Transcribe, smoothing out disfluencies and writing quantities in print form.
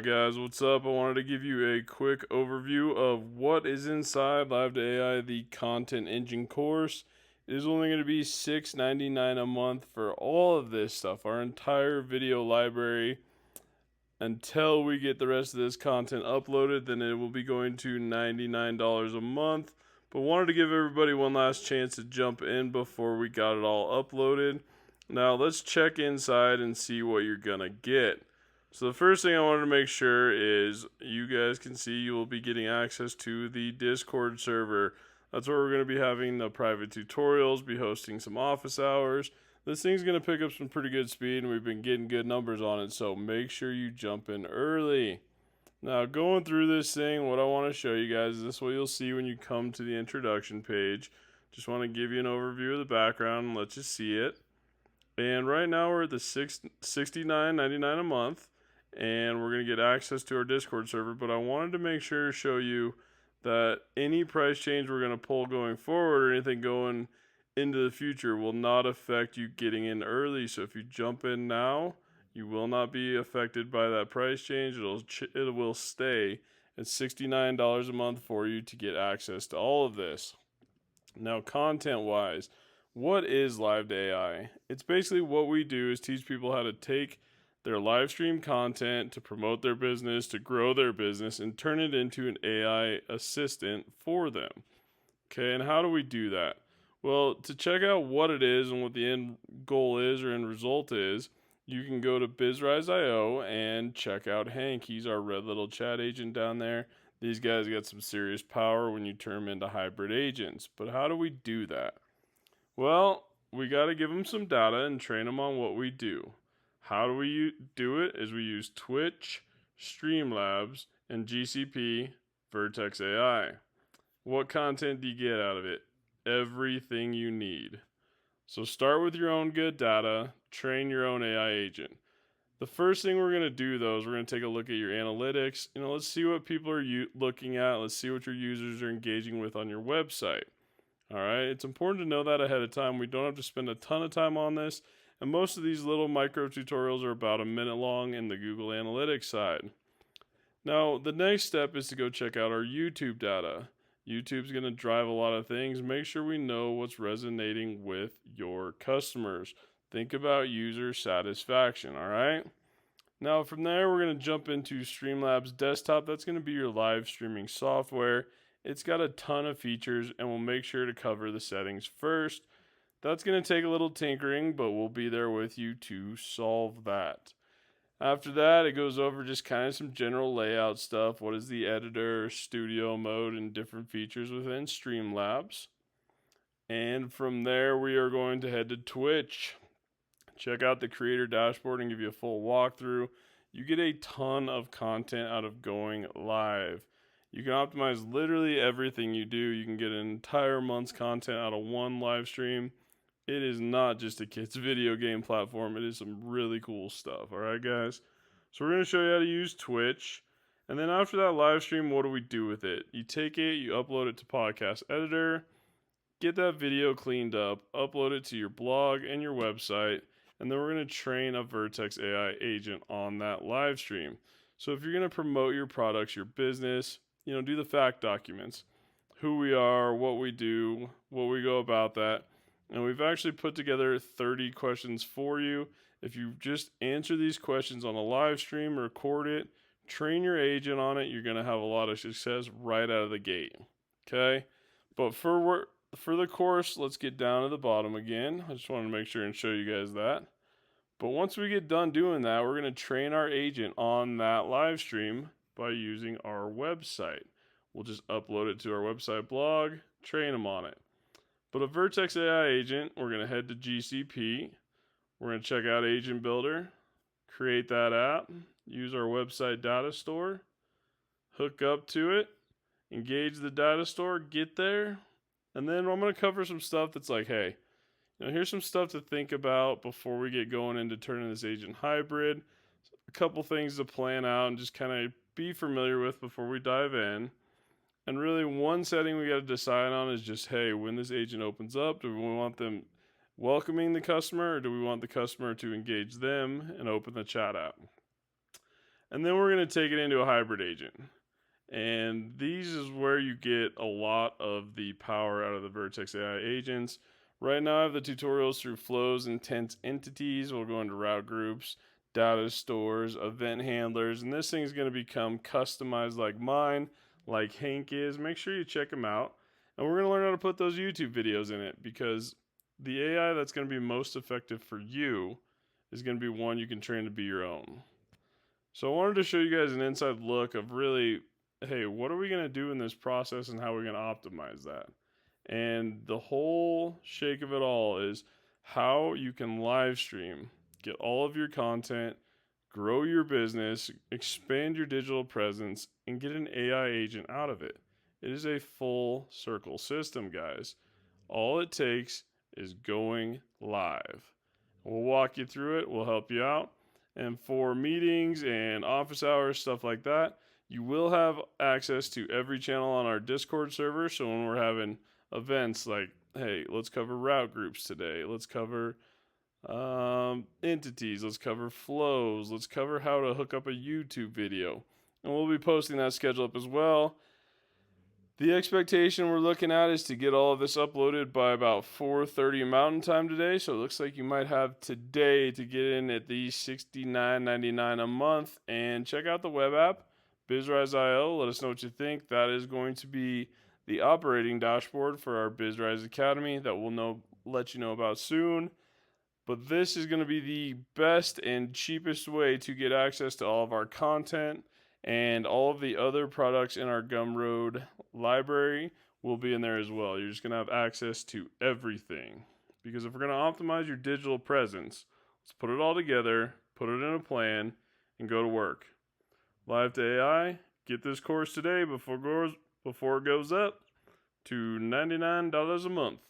Guys, what's up? I wanted to give you a quick overview of what is inside Live to AI, the content engine course. It is only going to be $6.99 a month for all of this stuff, our entire video library. Until we get the rest of this content uploaded, then it will be going to $99 a month. But wanted to give everybody one last chance to jump in before we got it all uploaded. Now let's check inside and see what you're gonna get. So the first thing I wanted to make sure is you guys can see you will be getting access to the Discord server. That's where we're going to be having the private tutorials, be hosting some office hours. This thing's going to pick up some pretty good speed, and we've been getting good numbers on it, so make sure you jump in early. Now, going through this thing, what I want to show you guys is this is what you'll see when you come to the introduction page. Just want to give you an overview of the background and let you see it. And right now we're at the $69.99 a month. And we're going to get access to our Discord server, but I wanted to make sure to show you that any price change we're going to pull going forward or anything going into the future will not affect you getting in early. So if you jump in now, you will not be affected by that price change. It will stay at $69 a month for you to get access to all of this. Now, content-wise, what is Live to AI? It's basically what we do is teach people how to take their live stream content to promote their business, to grow their business, and turn it into an AI assistant for them. Okay, and how do we do that? Well, to check out what it is and what the end goal is or end result is, you can go to BizRise.io and check out Hank. He's our red little chat agent down there. These guys got some serious power when you turn them into hybrid agents. But how do we do that? Well, we got to give them some data and train them on what we do. How do we do it? Is we use Twitch, Streamlabs, and GCP Vertex AI. What content do you get out of it? Everything you need. So start with your own good data, train your own AI agent. The first thing we're going to do though is we're going to take a look at your analytics. Let's see what people are looking at. Let's see what your users are engaging with on your website. All right, it's important to know that ahead of time. We don't have to spend a ton of time on this. And most of these little micro tutorials are about a minute long in the Google Analytics side. Now, the next step is to go check out our YouTube data. YouTube's going to drive a lot of things. Make sure we know what's resonating with your customers. Think about user satisfaction, all right? Now, from there, we're going to jump into Streamlabs Desktop. That's going to be your live streaming software. It's got a ton of features, and we'll make sure to cover the settings first. That's going to take a little tinkering, but we'll be there with you to solve that. After that, it goes over just kind of some general layout stuff. What is the editor, studio mode, and different features within Streamlabs. And from there, we are going to head to Twitch. Check out the creator dashboard and give you a full walkthrough. You get a ton of content out of going live. You can optimize literally everything you do. You can get an entire month's content out of one live stream. It is not just a kid's video game platform. It is some really cool stuff. All right, guys? So we're going to show you how to use Twitch. And then after that live stream, what do we do with it? You take it, you upload it to Podcast Editor, get that video cleaned up, upload it to your blog and your website, and then we're going to train a Vertex AI agent on that live stream. So if you're going to promote your products, your business, do the fact documents, who we are, what we do, what we go about that. And we've actually put together 30 questions for you. If you just answer these questions on a live stream, record it, train your agent on it, you're going to have a lot of success right out of the gate. Okay? But for the course, let's get down to the bottom again. I just wanted to make sure and show you guys that. But once we get done doing that, we're going to train our agent on that live stream by using our website. We'll just upload it to our website blog, train them on it. But a Vertex AI agent, we're going to head to GCP. We're going to check out Agent Builder, create that app, use our website data store, hook up to it, engage the data store, get there. And then I'm going to cover some stuff that's like, hey, here's some stuff to think about before we get going into turning this agent hybrid. A couple things to plan out and just kind of be familiar with before we dive in. And really, one setting we got to decide on is just, hey, when this agent opens up, do we want them welcoming the customer, or do we want the customer to engage them and open the chat app? And then we're going to take it into a hybrid agent. And these is where you get a lot of the power out of the Vertex AI agents. Right now I have the tutorials through flows, intents, entities. We'll go into route groups, data stores, event handlers, and this thing is going to become customized like mine, like Hank is. Make sure you check him out. And we're going to learn how to put those YouTube videos in it, because the AI that's going to be most effective for you is going to be one you can train to be your own. So I wanted to show you guys an inside look of really, hey, what are we going to do in this process and how we're going to optimize that? And the whole shake of it all is how you can live stream, get all of your content, grow your business, expand your digital presence, and get an AI agent out of it. It is a full circle system, guys. All it takes is going live. We'll walk you through it, we'll help you out. And for meetings and office hours, stuff like that, you will have access to every channel on our Discord server. So when we're having events like, hey, let's cover route groups today, let's cover entities, let's cover flows, let's cover how to hook up a YouTube video. And we'll be posting that schedule up as well. The expectation we're looking at is to get all of this uploaded by about 4:30 Mountain Time today. So it looks like you might have today to get in at the $69.99 a month. And check out the web app, BizRise.io. Let us know what you think. That is going to be the operating dashboard for our BizRise Academy that we'll let you know about soon. But this is going to be the best and cheapest way to get access to all of our content, and all of the other products in our Gumroad library will be in there as well. You're just going to have access to everything. Because if we're going to optimize your digital presence, let's put it all together, put it in a plan, and go to work. Live to AI, get this course today before it goes up to $99 a month.